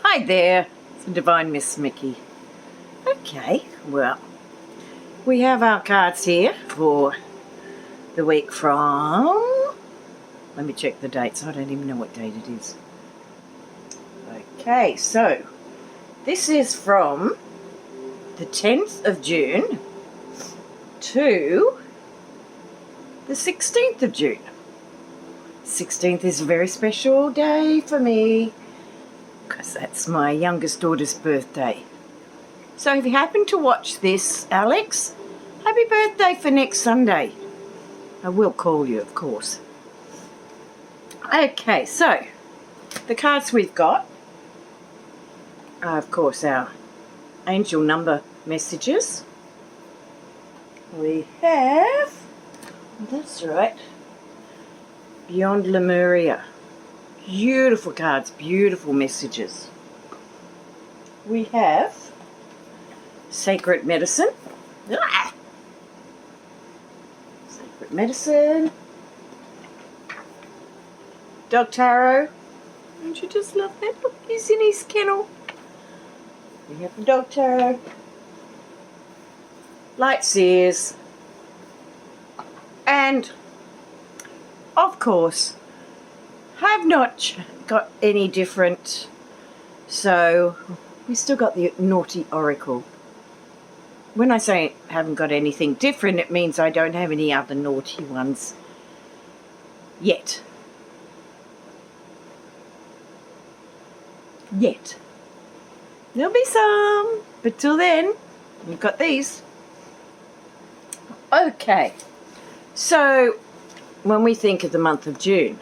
Hi there, it's the Divine Miss Mikki. Okay, well, we have our cards here for the week from... Let me check the dates. I don't even know what date it is. Okay, so this is from the 10th of June to the 16th of June. 16th is a very special day for me because that's my youngest daughter's birthday. So if you happen to watch this, Alex, happy birthday for next Sunday. I will call you, of course. Okay, so the cards we've got are, of course, our angel number messages. We have, that's right, Beyond Lemuria. Beautiful cards, beautiful messages. We have Sacred Medicine. Sacred Medicine. Dog Tarot. Don't you just love that? Look, he's in his kennel. We have the Dog Tarot. Light Seers. And, of course, have not got any different, so we still got the Naughty Oracle. When I say haven't got anything different, it means I don't have any other naughty ones yet. There'll be some, but till then, we've got these. Okay, so when we think of the month of June,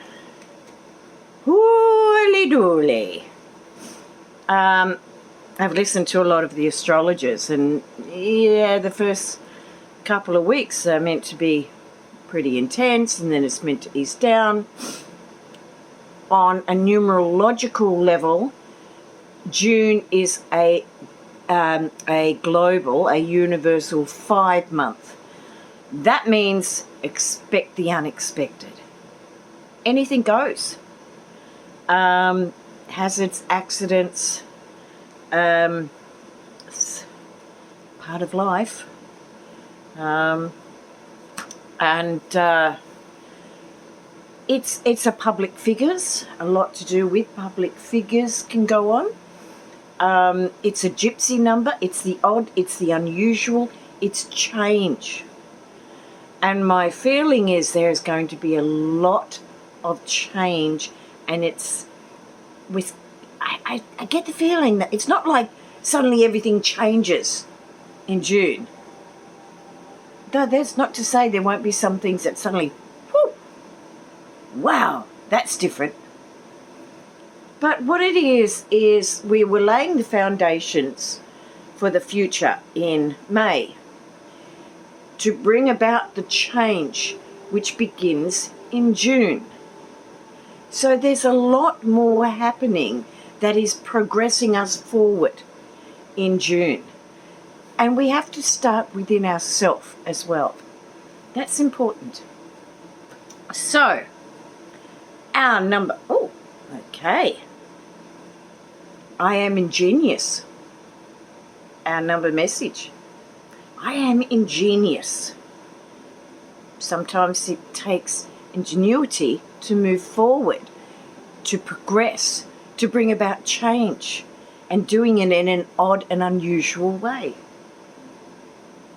holy dooly. I've listened to a lot of the astrologers, and yeah, the first couple of weeks are meant to be pretty intense, and then it's meant to ease down. On a numerological level, June is a global, a universal 5 month. That means expect the unexpected. Anything goes. Hazards, accidents, it's part of life. It's a public figures. A lot to do with public figures can go on. It's a gypsy number. It's the odd. It's the unusual. It's change. And my feeling is there is going to be a lot of change, and it's with. I get the feeling that it's not like suddenly everything changes in June. Though that's not to say there won't be some things that suddenly, whoo, wow, that's different. But what it is we were laying the foundations for the future in May to bring about the change which begins in June. So there's a lot more happening that is progressing us forward in June. And we have to start within ourselves as well. That's important. So, our number, oh, okay. I am ingenious. Our number message. I am ingenious. Sometimes it takes ingenuity to move forward, to progress, to bring about change, and doing it in an odd and unusual way.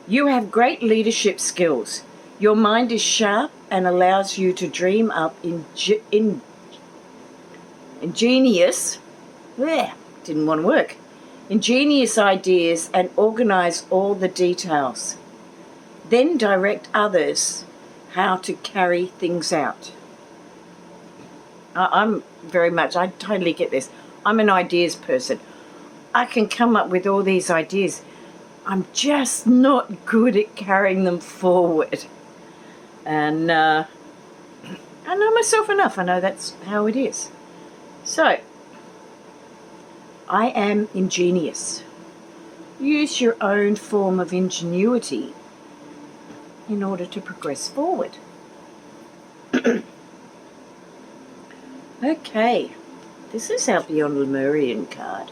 You have great leadership skills. Your mind is sharp and allows you to dream up ingenious, didn't want to work, ingenious ideas and organize all the details. Then direct others how to carry things out. I'm very much, I totally get this. I'm an ideas person. I can come up with all these ideas. I'm just not good at carrying them forward. And I know myself enough. I know that's how it is. So, I am ingenious. Use your own form of ingenuity in order to progress forward. Okay, This is our Beyond Lemurian card.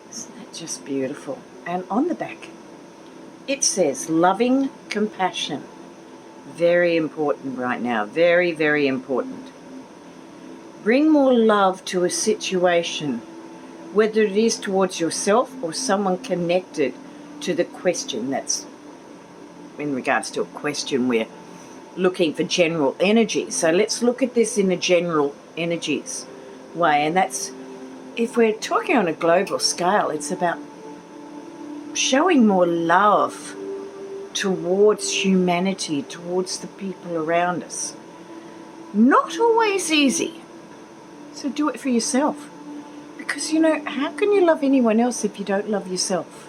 Isn't that just beautiful? And on the back, it says loving compassion. Very important right now. Very, very important. Bring more love to a situation, whether it is towards yourself or someone connected to the question. That's in regards to a question. We're looking for general energy. So let's look at this in a general energies way. And that's, if we're talking on a global scale, it's about showing more love towards humanity, towards the people around us. Not always easy. So do it for yourself. Because, you know, how can you love anyone else if you don't love yourself?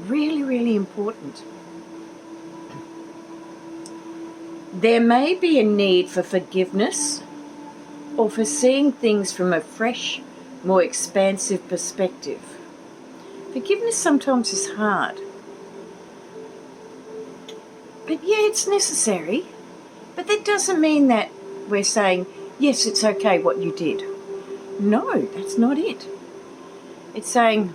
Really, really important. There may be a need for forgiveness or for seeing things from a fresh, more expansive perspective. Forgiveness sometimes is hard. But yeah, it's necessary. But that doesn't mean that we're saying, yes, it's okay what you did. No, that's not it. It's saying,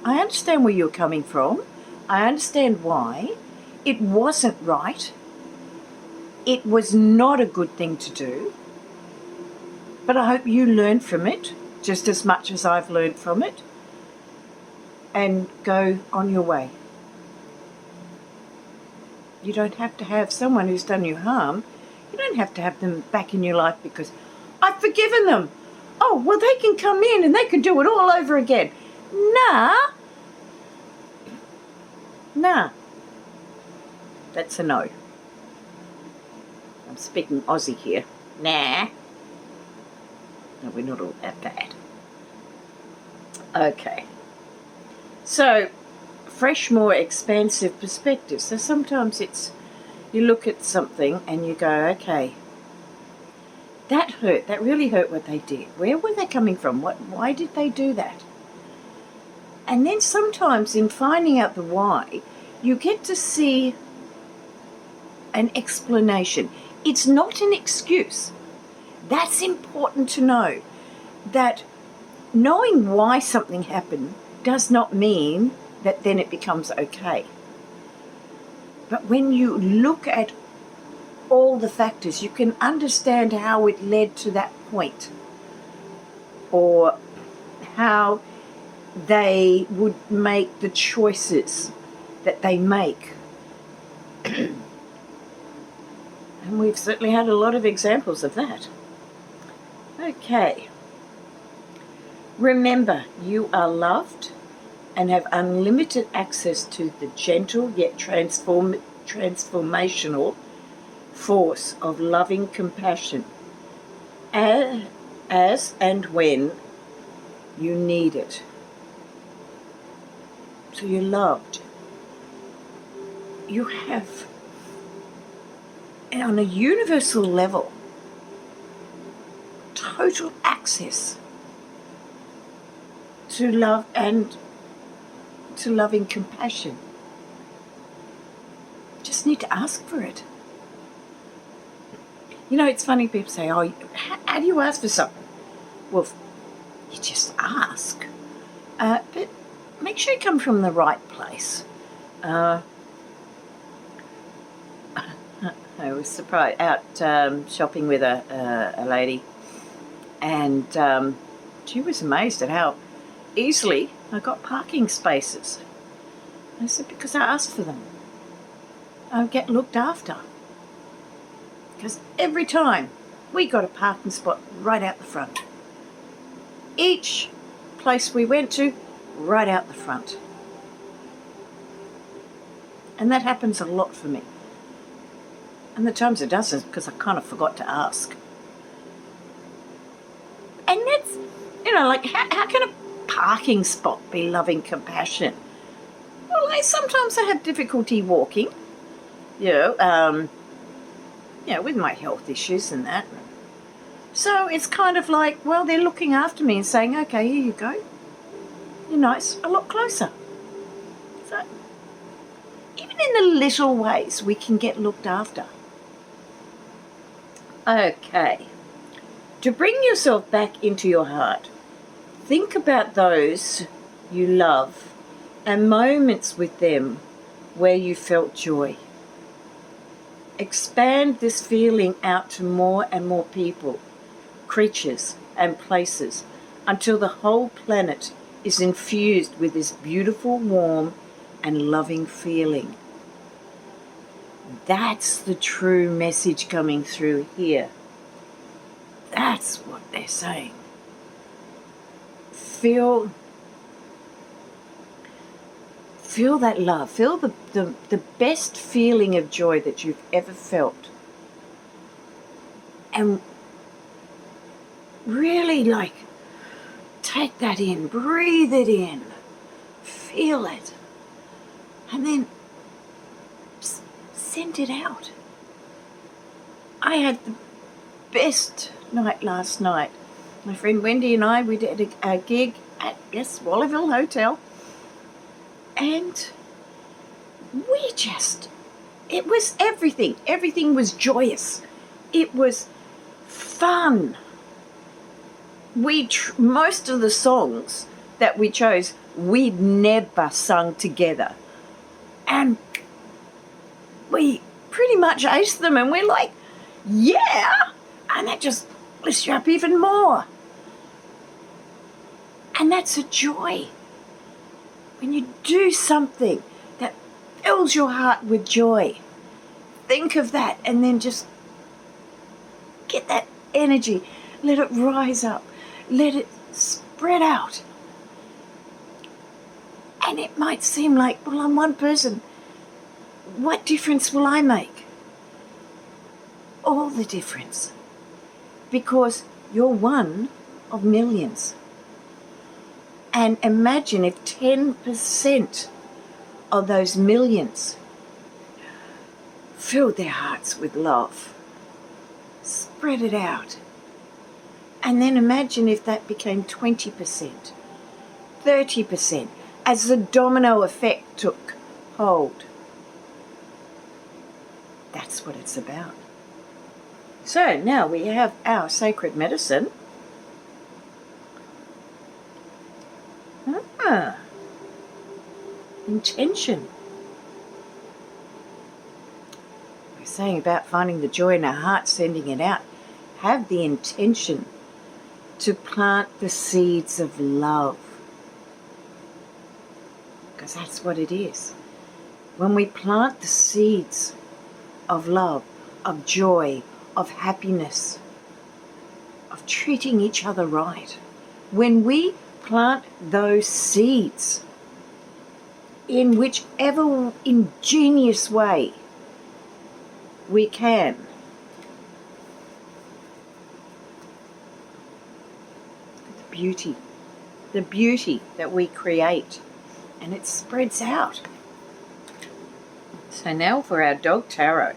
I understand where you're coming from. I understand why. It wasn't right. It was not a good thing to do. But I hope you learn from it just as much as I've learned from it. And go on your way. You don't have to have someone who's done you harm. You don't have to have them back in your life because I've forgiven them. Oh, well, they can come in and they can do it all over again. Nah. That's a no. I'm speaking Aussie here. Nah. No, we're not all that bad. Okay. So, fresh, more expansive perspective. So sometimes it's, you look at something and you go, okay, that hurt. That really hurt what they did. Where were they coming from? Why did they do that? And then sometimes in finding out the why, you get to see an explanation. It's not an excuse. That's important to know. That knowing why something happened does not mean that then it becomes okay. But when you look at all the factors, you can understand how it led to that point, or how they would make the choices that they make. And we've certainly had a lot of examples of that. Okay. Remember, you are loved and have unlimited access to the gentle yet transformational force of loving compassion as and when you need it. So you're loved. You have, on a universal level, total access to love and to loving compassion. Just need to ask for it. You know, it's funny, people say, oh, how do you ask for something? Well, you just ask. But make sure you come from the right place. I was surprised, out shopping with a lady, and she was amazed at how easily I got parking spaces. I said, because I asked for them. I get looked after. Because every time we got a parking spot right out the front. Each place we went to, right out the front. And that happens a lot for me. And the times it doesn't, because I kind of forgot to ask. And that's, you know, like, how can a parking spot be loving compassion? Well, sometimes I have difficulty walking, with my health issues and that. So it's kind of like, well, they're looking after me and saying, okay, here you go. You're nice, a lot closer. So even in the little ways, we can get looked after. Okay. To bring yourself back into your heart, think about those you love and moments with them where you felt joy. Expand this feeling out to more and more people, creatures, and places until the whole planet is infused with this beautiful, warm, and loving feeling. That's the true message coming through here. That's what they're saying. Feel that love. Feel the best feeling of joy that you've ever felt. And really, take that in. Breathe it in. Feel it. And then send it out. I had the best night last night. My friend Wendy and I, we did a gig at, Wallerville Hotel. And it was everything. Everything was joyous. It was fun. Most of the songs that we chose, we'd never sung together. And we pretty much aced them, and we're like, yeah! And that just lifts you up even more. And that's a joy. When you do something that fills your heart with joy, think of that and then just get that energy. Let it rise up. Let it spread out. And it might seem like, well, I'm one person. What difference will I make? All the difference. Because you're one of millions. And imagine if 10% of those millions filled their hearts with love. Spread it out. And then imagine if that became 20%, 30%, as the domino effect took hold. That's what it's about. So now we have our sacred medicine. Intention. We're saying about finding the joy in our heart, sending it out. Have the intention to plant the seeds of love. Because that's what it is. When we plant the seeds of love, of joy, of happiness, of treating each other right, when we plant those seeds in whichever ingenious way we can, the beauty that we create, and it spreads out. So now for our dog tarot.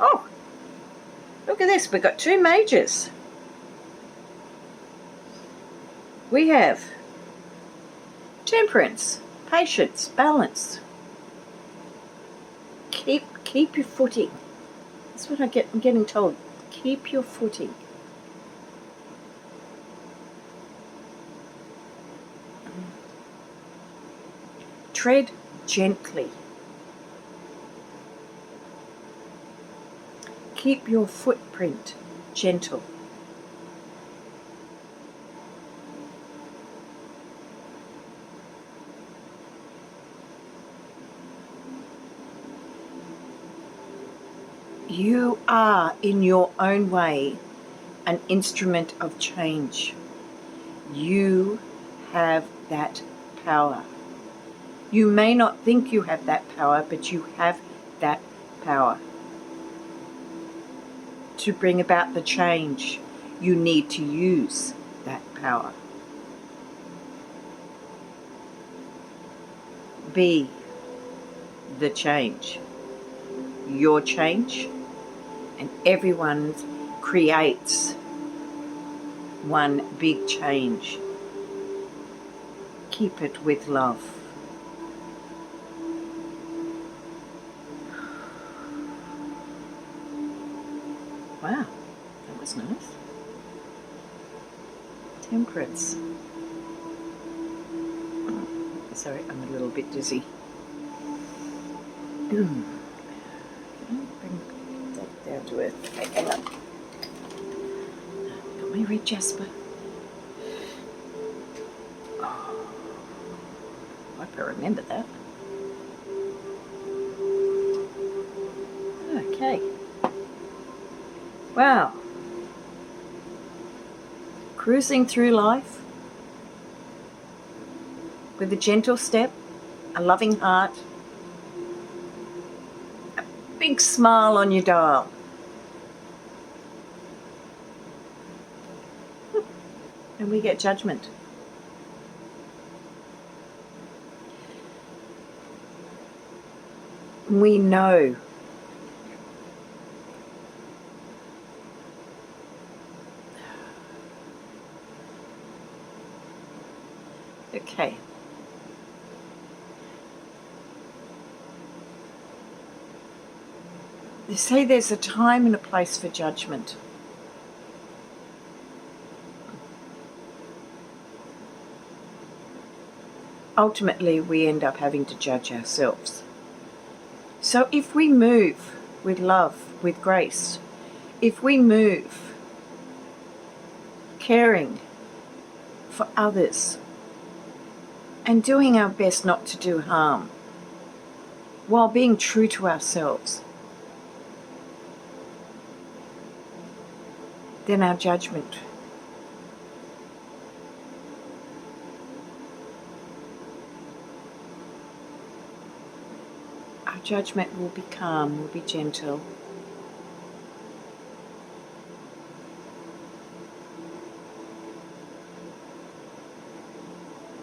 Oh, look at this. We've got two majors. We have temperance, patience, balance. Keep your footing. That's what I'm getting told. Keep your footing. Tread gently. Keep your footprint gentle. You are, in your own way, an instrument of change. You have that power. You may not think you have that power, but you have that power. To bring about the change, you need to use that power. Be the change. Your change, and everyone creates one big change. Keep it with love. Wow, that was nice. Temperance. Sorry, I'm a little bit dizzy. Bring that down to earth. Okay, hang on. Got my red jasper. Oh, I hope I remember that. Okay. Wow. Cruising through life with a gentle step, a loving heart, a big smile on your dial. And we get judgment. We know okay. They say there's a time and a place for judgment. Ultimately, we end up having to judge ourselves. So if we move with love, with grace, if we move caring for others and doing our best not to do harm while being true to ourselves, then our judgment will be calm, will be gentle.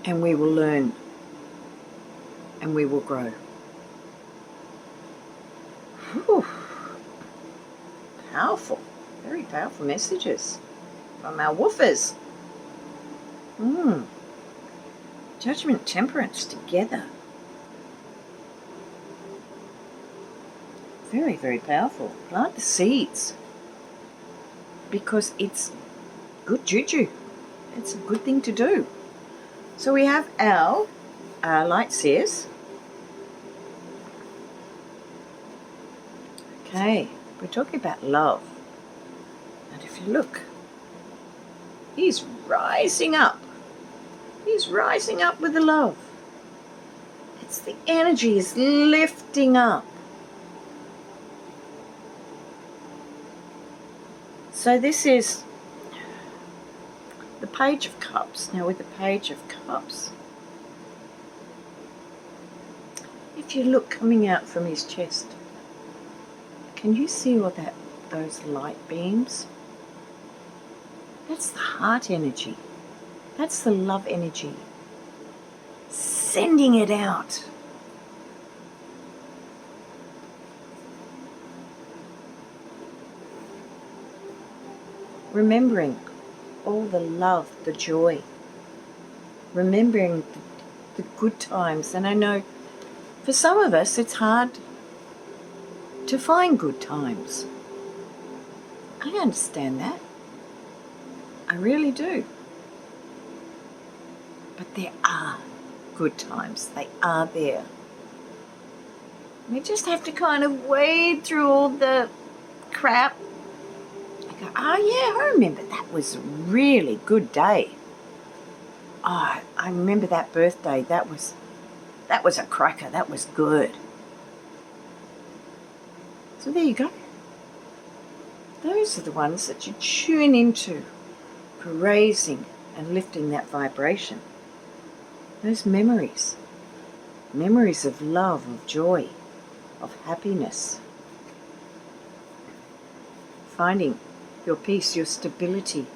And we will learn and we will grow. Whew. Powerful, very powerful messages from our woofers. Judgment, temperance together. Very, very powerful. Plant the seeds because it's good juju. It's a good thing to do. So we have our light seers. Okay, we're talking about love. And if you look, he's rising up. He's rising up with the love. It's the energy is lifting up. So this is the Page of Cups. Now with the Page of Cups, if you look coming out from his chest, can you see all those light beams? That's the heart energy. That's the love energy. Sending it out. Remembering all the love, the joy. Remembering the good times. And I know for some of us it's hard to find good times. I understand that. I really do. But there are good times. They are there. We just have to kind of wade through all the crap. I go, oh yeah, I remember that was a really good day. Oh, I remember that birthday. That was a cracker. That was good. So there you go. Those are the ones that you tune into for raising and lifting that vibration. Those memories. Memories of love, of joy, of happiness. Finding your peace, your stability.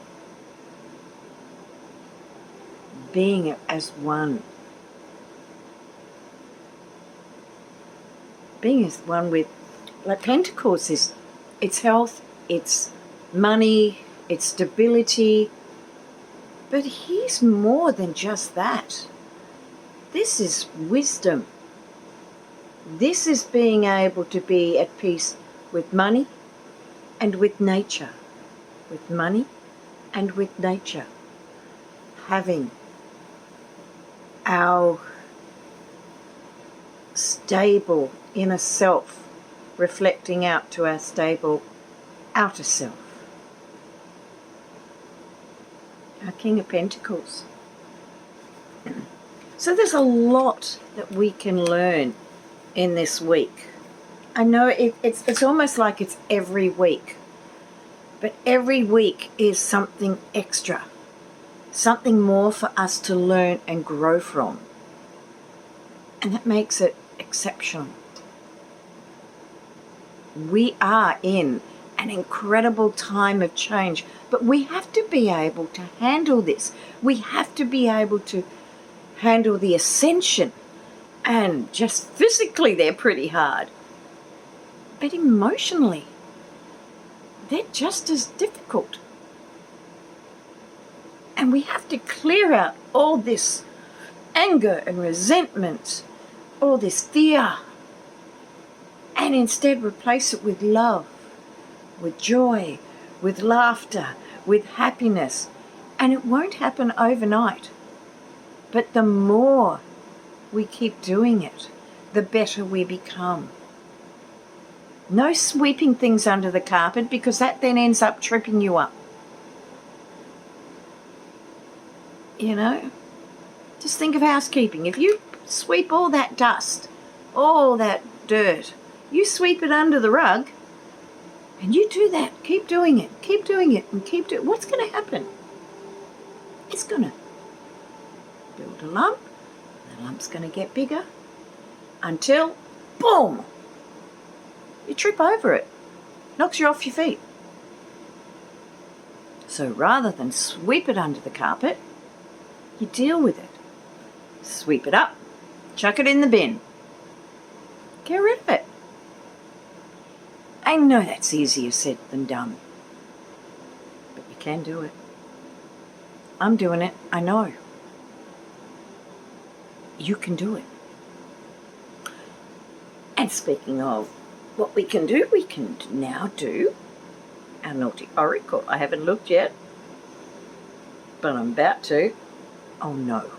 Being as one. Being as one with, like Pentacles is, it's health, it's money, it's stability. But he's more than just that. This is wisdom. This is being able to be at peace with money, and with nature, with money and with nature. Having our stable inner self reflecting out to our stable outer self. Our King of Pentacles. So there's a lot that we can learn in this week. I know it's almost like it's every week, but every week is something extra, something more for us to learn and grow from. And that makes it exceptional. We are in an incredible time of change, but we have to be able to handle this. We have to be able to handle the ascension, and just physically they're pretty hard, but emotionally they're just as difficult. And we have to clear out all this anger and resentment, all this fear, and instead replace it with love, with joy, with laughter, with happiness. And it won't happen overnight. But the more we keep doing it, the better we become. No sweeping things under the carpet, because that then ends up tripping you up. You know? Just think of housekeeping. If you sweep all that dust, all that dirt, you sweep it under the rug, and you do that, keep doing it, and keep doing it, what's going to happen? It's going to build a lump. The lump's going to get bigger until, boom, you trip over it. Knocks you off your feet. So rather than sweep it under the carpet, you deal with it. Sweep it up, chuck it in the bin, get rid of it. I know that's easier said than done, but you can do it. I'm doing it, I know. You can do it. And speaking of what we can do, we can now do our naughty oracle. I haven't looked yet, but I'm about to. Oh no.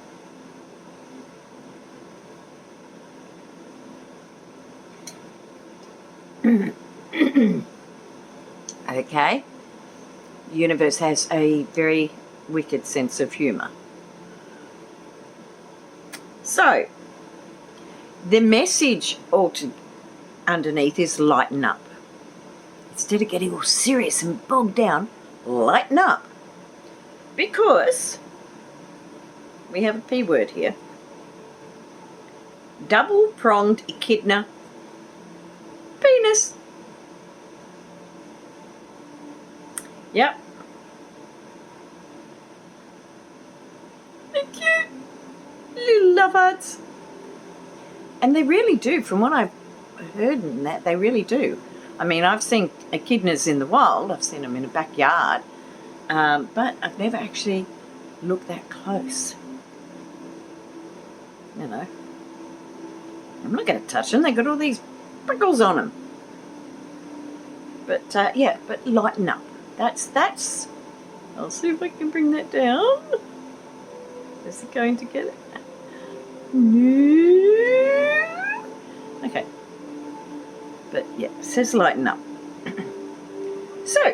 Okay. The universe has a very wicked sense of humour. So, the message underneath is lighten up. Instead of getting all serious and bogged down, lighten up. Because we have a P word here. Double-pronged echidna penis. Yep. They're cute. Little love hearts. And they really do, from what I've heard in that, they really do. I mean, I've seen echidnas in the wild. I've seen them in a backyard. But I've never actually looked that close. You know. I'm not going to touch them. They've got all these prickles on them. But, yeah, but lighten up. That's. I'll see if I can bring that down. Is it going to get it? No. Okay. But, yeah, it says lighten up. So,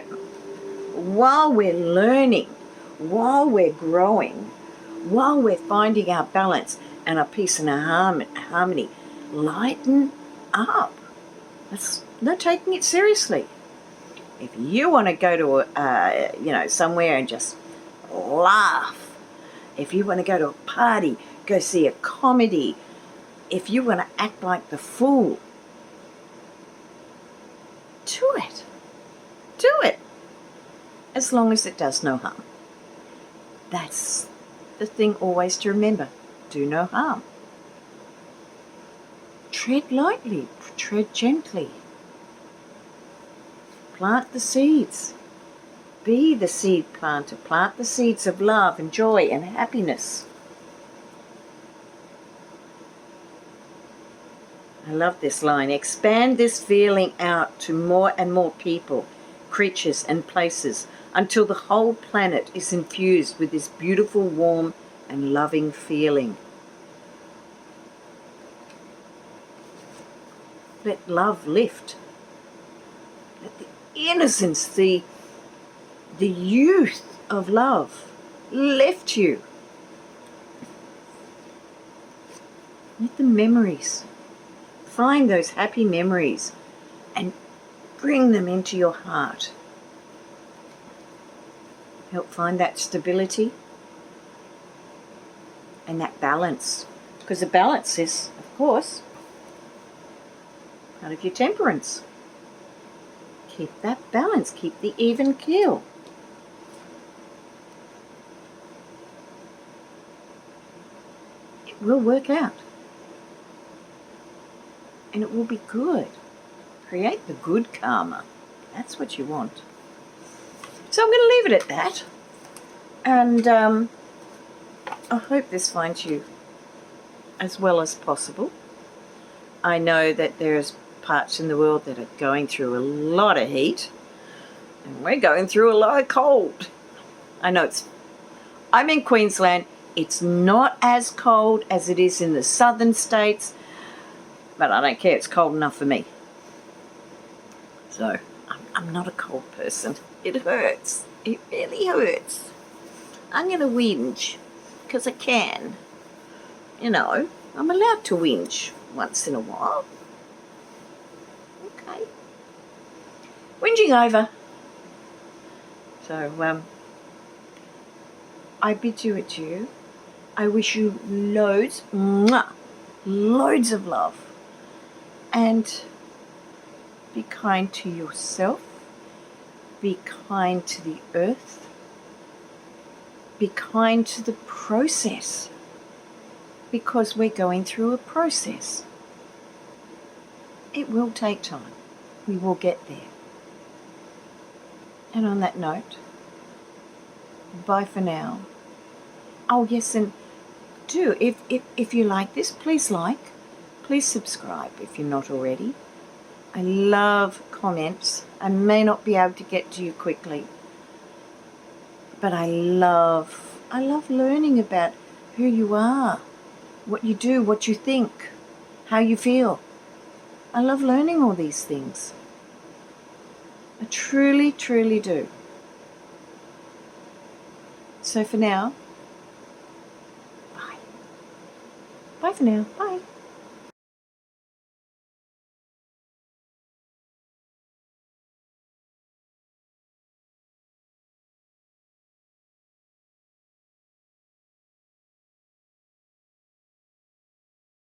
while we're learning, while we're growing, while we're finding our balance and our peace and our harmony, lighten up. That's not taking it seriously. If you want to go to, somewhere and just laugh, if you want to go to a party, go see a comedy, if you want to act like the fool, do it. Do it. As long as it does no harm. That's the thing always to remember. Do no harm. Tread lightly. Tread gently. Plant the seeds. Be the seed planter. Plant the seeds of love and joy and happiness. I love this line. Expand this feeling out to more and more people. creatures and places until the whole planet is infused with this beautiful, warm and loving feeling. Let love lift. Let the innocence, the youth of love lift you. Let the memories, find those happy memories and bring them into your heart. Help find that stability and that balance. Because the balance is, of course, part of your temperance. Keep that balance, keep the even keel. It will work out. And it will be good. Create the good karma. That's what you want. So I'm going to leave it at that. And I hope this finds you as well as possible. I know that there's parts in the world that are going through a lot of heat. And we're going through a lot of cold. I know I'm in Queensland. It's not as cold as it is in the southern states. But I don't care, it's cold enough for me. So, I'm not a cold person. It hurts. It really hurts. I'm going to whinge, because I can. You know, I'm allowed to whinge once in a while. Okay. Whinging over. So, I bid you adieu. I wish you loads of love. And be kind to yourself, be kind to the earth, be kind to the process, because we're going through a process. It will take time. We will get there. And on that note, bye for now. Oh yes, and if you like this, please subscribe if you're not already. I love comments. I may not be able to get to you quickly, but I love learning about who you are, what you do, what you think, how you feel. I love learning all these things. I truly, truly do. So for now, bye. Bye for now. Bye.